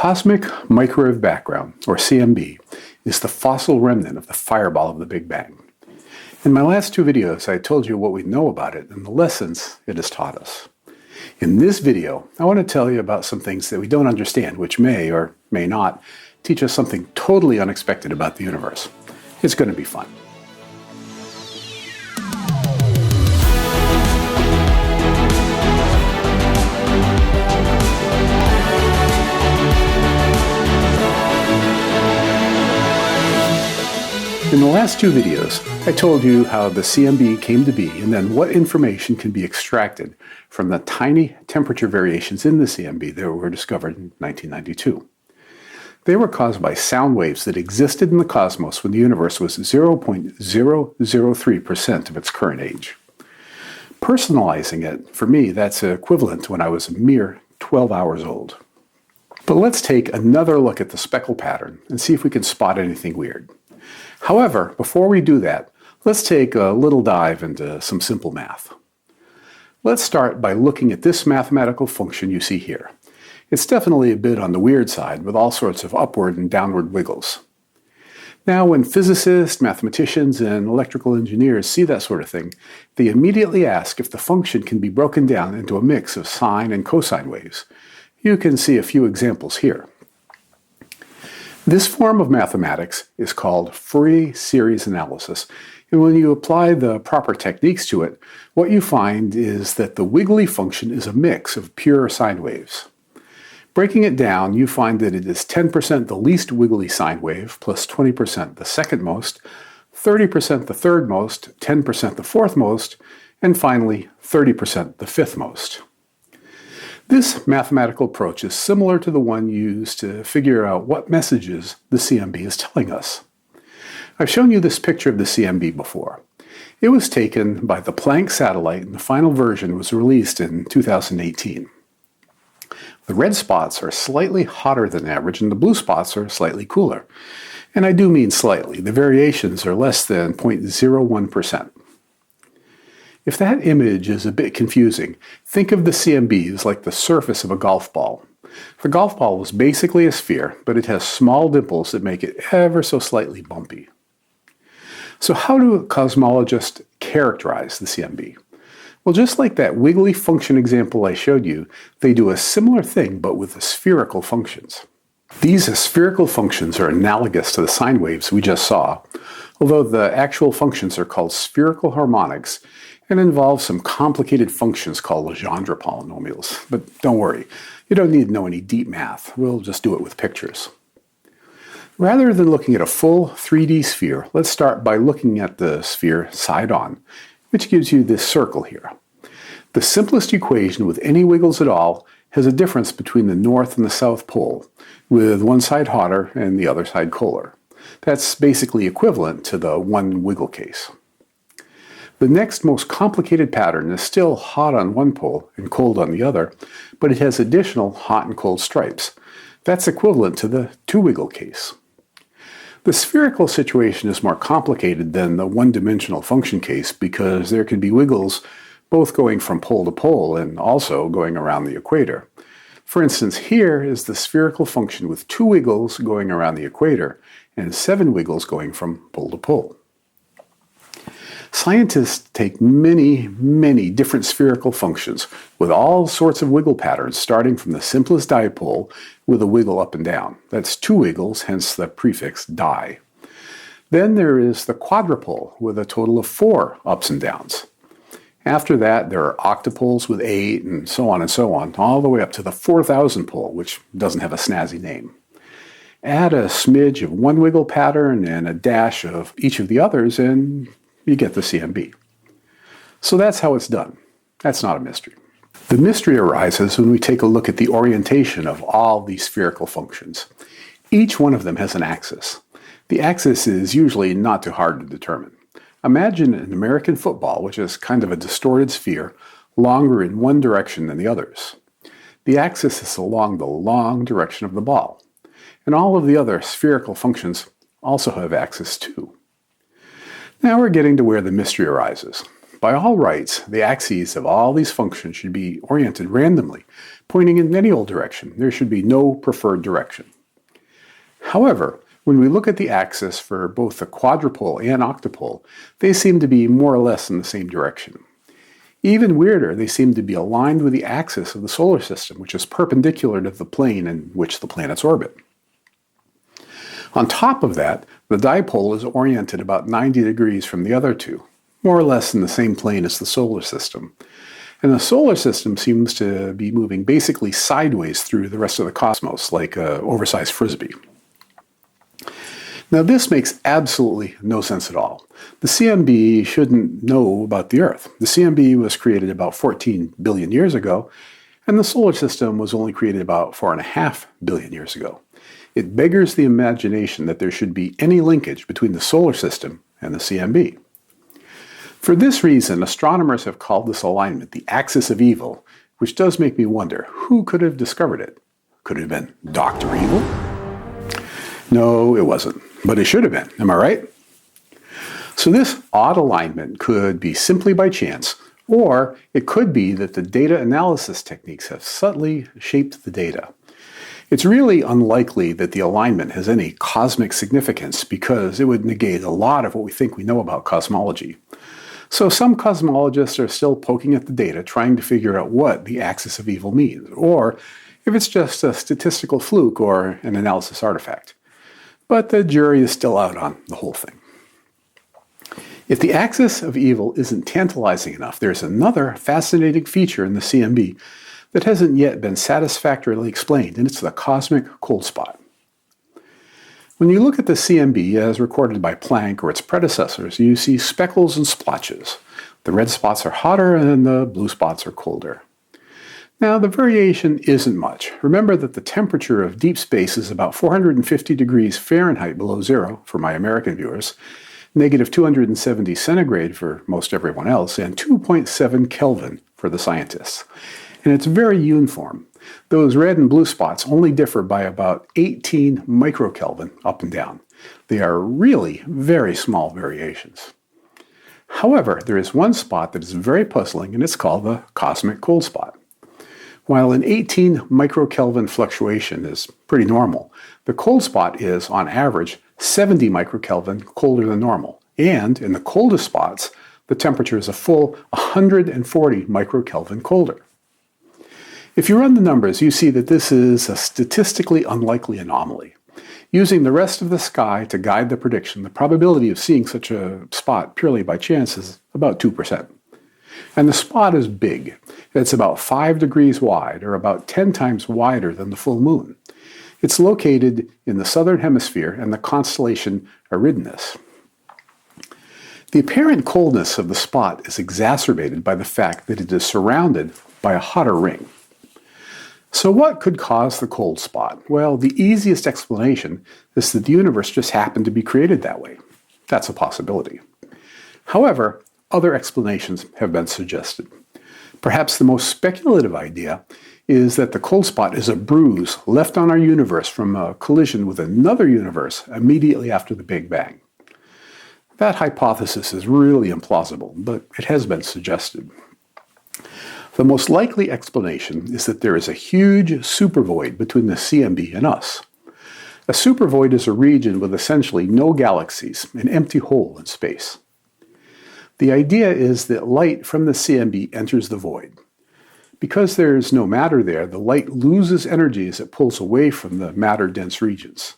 cosmic microwave background, or CMB, is the fossil remnant of the fireball of the Big Bang. In my last two videos, I told you what we know about it and the lessons it has taught us. In this video, I want to tell you about some things that we don't understand, which may or may not teach us something totally unexpected about the universe. It's going to be fun. In the last two videos, I told you how the CMB came to be and then what information can be extracted from the tiny temperature variations in the CMB that were discovered in 1992. They were caused by sound waves that existed in the cosmos when the universe was 0.003% of its current age. Personalizing it, for me, that's equivalent to when I was a mere 12 hours old. But let's take another look at the speckle pattern and see if we can spot anything weird. However, before we do that, let's take a little dive into some simple math. Let's start by looking at this mathematical function you see here. It's definitely a bit on the weird side with all sorts of upward and downward wiggles. Now, when physicists, mathematicians, and electrical engineers see that sort of thing, they immediately ask if the function can be broken down into a mix of sine and cosine waves. You can see a few examples here. This form of mathematics is called Fourier series analysis, and when you apply the proper techniques to it, what you find is that the wiggly function is a mix of pure sine waves. Breaking it down, you find that it is 10% the least wiggly sine wave, plus 20% the second most, 30% the third most, 10% the fourth most, and finally 30% the fifth most. This mathematical approach is similar to the one used to figure out what messages the CMB is telling us. I've shown you this picture of the CMB before. It was taken by the Planck satellite and the final version was released in 2018. The red spots are slightly hotter than average and the blue spots are slightly cooler. And I do mean slightly. The variations are less than 0.01%. If that image is a bit confusing, think of the CMB as like the surface of a golf ball. The golf ball is basically a sphere, but it has small dimples that make it ever so slightly bumpy. So how do cosmologists characterize the CMB? Well, just like that wiggly function example I showed you, they do a similar thing but with spherical functions. These spherical functions are analogous to the sine waves we just saw, although the actual functions are called spherical harmonics and involve some complicated functions called Legendre polynomials. But don't worry, you don't need to know any deep math. We'll just do it with pictures. Rather than looking at a full 3D sphere, let's start by looking at the sphere side on, which gives you this circle here. The simplest equation with any wiggles at all has a difference between the north and the south pole, with one side hotter and the other side colder. That's basically equivalent to the one wiggle case. The next most complicated pattern is still hot on one pole and cold on the other, but it has additional hot and cold stripes. That's equivalent to the two wiggle case. The spherical situation is more complicated than the one-dimensional function case because there can be wiggles both going from pole to pole and also going around the equator. For instance, here is the spherical function with 2 wiggles going around the equator and 7 wiggles going from pole to pole. Scientists take many different spherical functions with all sorts of wiggle patterns starting from the simplest dipole with a wiggle up and down. That's 2 wiggles, hence the prefix di. Then there is the quadrupole with a total of 4 ups and downs. After that, there are octupoles with 8 and so on, all the way up to the 4,000 pole, which doesn't have a snazzy name. Add a smidge of one wiggle pattern and a dash of each of the others, and you get the CMB. So that's how it's done. That's not a mystery. The mystery arises when we take a look at the orientation of all these spherical functions. Each one of them has an axis. The axis is usually not too hard to determine. Imagine an American football, which is kind of a distorted sphere, longer in one direction than the others. The axis is along the long direction of the ball. And all of the other spherical functions also have axes too. Now we're getting to where the mystery arises. by all rights, the axes of all these functions should be oriented randomly, pointing in any old direction. There should be no preferred direction. However, when we look at the axis for both the quadrupole and octopole, they seem to be more or less in the same direction. Even weirder, they seem to be aligned with the axis of the solar system, which is perpendicular to the plane in which the planets orbit. On top of that, the dipole is oriented about 90 degrees from the other two, more or less in the same plane as the solar system. And the solar system seems to be moving basically sideways through the rest of the cosmos, like an oversized frisbee. Now, this makes absolutely no sense at all. The CMB shouldn't know about the Earth. The CMB was created about 14 billion years ago, and the solar system was only created about 4.5 billion years ago. It beggars the imagination that there should be any linkage between the solar system and the CMB. For this reason, astronomers have called this alignment the axis of evil, which does make me wonder, who could have discovered it? Could it have been Dr. Evil? No, it wasn't, but it should have been. Am I right? So this odd alignment could be simply by chance, or it could be that the data analysis techniques have subtly shaped the data. It's really unlikely that the alignment has any cosmic significance because it would negate a lot of what we think we know about cosmology. So some cosmologists are still poking at the data, trying to figure out what the axis of evil means, or if it's just a statistical fluke or an analysis artifact. But the jury is still out on the whole thing. If the axis of evil isn't tantalizing enough, there's another fascinating feature in the CMB that hasn't yet been satisfactorily explained, and it's the cosmic cold spot. When you look at the CMB as recorded by Planck or its predecessors, you see speckles and splotches. The red spots are hotter and the blue spots are colder. Now, the variation isn't much. Remember that the temperature of deep space is about 450 degrees Fahrenheit below zero for my American viewers, negative 270 centigrade for most everyone else, and 2.7 Kelvin for the scientists. And it's very uniform. Those red and blue spots only differ by about 18 microkelvin up and down. They are really very small variations. However, there is one spot that is very puzzling, and it's called the cosmic cold spot. While an 18 microkelvin fluctuation is pretty normal, the cold spot is, on average, 70 microkelvin colder than normal. And in the coldest spots, the temperature is a full 140 microkelvin colder. If you run the numbers, you see that this is a statistically unlikely anomaly. Using the rest of the sky to guide the prediction, the probability of seeing such a spot purely by chance is about 2%. And the spot is big. It's about 5 degrees wide, or about 10 times wider than the full moon. It's located in the southern hemisphere and the constellation Eridanus. The apparent coldness of the spot is exacerbated by the fact that it is surrounded by a hotter ring. So what could cause the cold spot? Well, the easiest explanation is that the universe just happened to be created that way. That's a possibility. However, other explanations have been suggested. Perhaps the most speculative idea is that the cold spot is a bruise left on our universe from a collision with another universe immediately after the Big Bang. That hypothesis is really implausible, but it has been suggested. The most likely explanation is that there is a huge supervoid between the CMB and us. A supervoid is a region with essentially no galaxies, an empty hole in space. The idea is that light from the CMB enters the void. Because there is no matter there, the light loses energy as it pulls away from the matter-dense regions.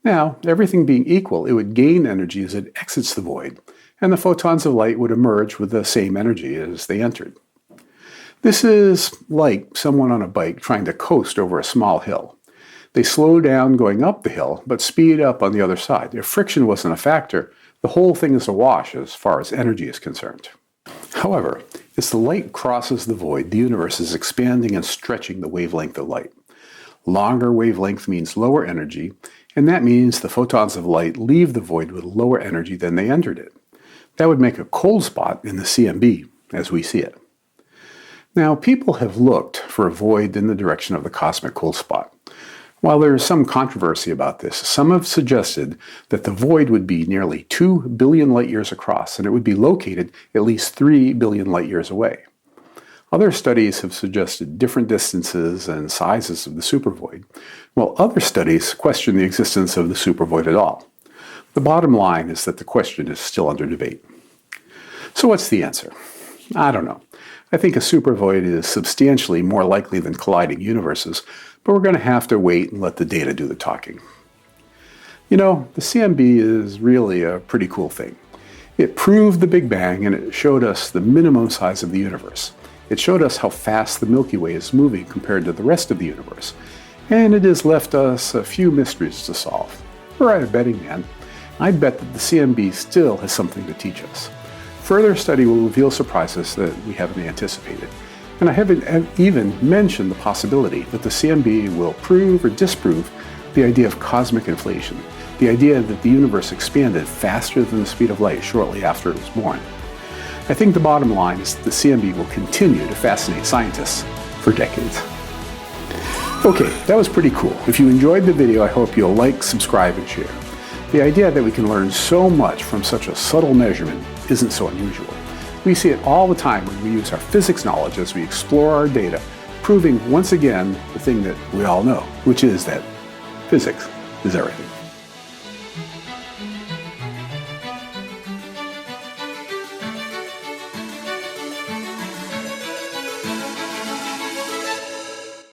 Now, everything being equal, it would gain energy as it exits the void, and the photons of light would emerge with the same energy as they entered. This is like someone on a bike trying to coast over a small hill. They slow down going up the hill, but speed up on the other side. If friction wasn't a factor, the whole thing is a wash as far as energy is concerned. However, as the light crosses the void, the universe is expanding and stretching the wavelength of light. Longer wavelength means lower energy, and that means the photons of light leave the void with lower energy than they entered it. That would make a cold spot in the CMB as we see it. Now, people have looked for a void in the direction of the cosmic cold spot. While there is some controversy about this, some have suggested that the void would be nearly 2 billion light years across, and it would be located at least 3 billion light years away. Other studies have suggested different distances and sizes of the supervoid, while other studies question the existence of the supervoid at all. The bottom line is that the question is still under debate. So what's the answer? I don't know. I think a supervoid is substantially more likely than colliding universes, but we're going to have to wait and let the data do the talking. You know, the CMB is really a pretty cool thing. It proved the Big Bang, and it showed us the minimum size of the universe. It showed us how fast the Milky Way is moving compared to the rest of the universe. And it has left us a few mysteries to solve. Were I a betting man, I'd bet that the CMB still has something to teach us. Further study will reveal surprises that we haven't anticipated. And I haven't even mentioned the possibility that the CMB will prove or disprove the idea of cosmic inflation, the idea that the universe expanded faster than the speed of light shortly after it was born. I think the bottom line is that the CMB will continue to fascinate scientists for decades. Okay, that was pretty cool. If you enjoyed the video, I hope you'll like, subscribe, and share. The idea that we can learn so much from such a subtle measurement isn't so unusual. We see it all the time when we use our physics knowledge as we explore our data, proving once again the thing that we all know, which is that physics is everything.